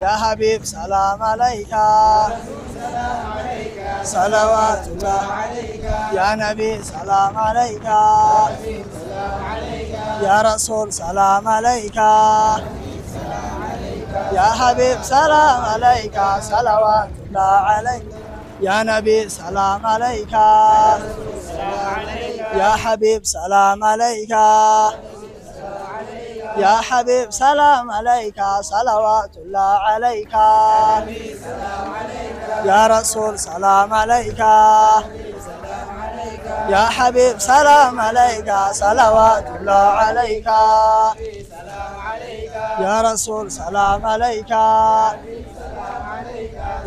يا حبيب سلام عليك صلوات الله عليك يا نبي سلام عليك يا رسول سلام عليك يا حبيب سلام عليك صلوات الله عليك يا نبي سلام عليك يا حبيب سلام عليك يا حبيب سلام عليك صلوات الله عليك يا رسول سلام عليك يا حبيب سلام عليك صلوات الله عليك يا رسول سلام عليك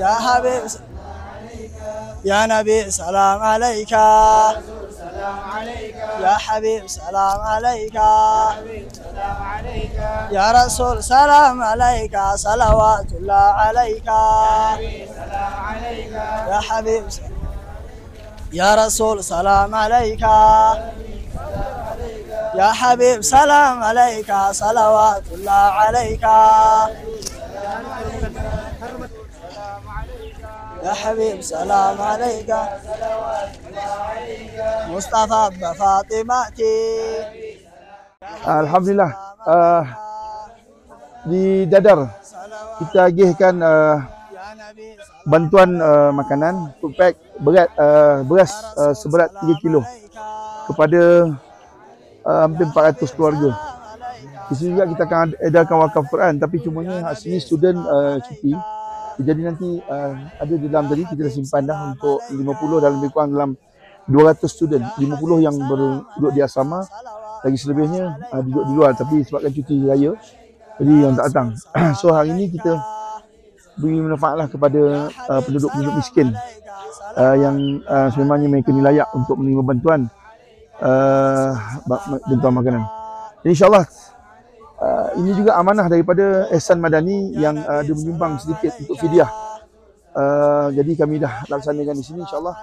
يا حبيب يا نبي سلام عليك يا حبيب سلام عليك يا رسول سلام عليك صلوات الله عليك يا حبيب يا رسول سلام عليك يا حبيب سلام عليك صلوات الله عليك يا حبيب سلام عليك مصطفى بفاطمتي Alhamdulillah, di Dadar kita agihkan bantuan makanan food pack beras seberat 3 kilo kepada hampir 400 keluarga. Di sini juga kita akan edarkan wakaf Quran, tapi cumanya sini student cuti. Jadi nanti ada di dalam tadi kita dah simpan dah untuk 50 dan lebih kurang dalam 200 student, 50 yang duduk di asrama, lagi selebihnya duduk di luar, tapi sebabkan cuti raya jadi yang tak datang. So hari ini kita beri manfaatlah kepada penduduk-penduduk miskin yang sememangnya mereka ni layak untuk menerima bantuan makanan. InsyaAllah ini juga amanah daripada Ihsan Madani yang dia menyumbang sedikit untuk fidyah. Jadi kami dah laksanakan di sini insyaAllah.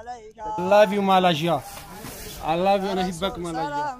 I love you Malaysia. I love you and I hibak Malaysia.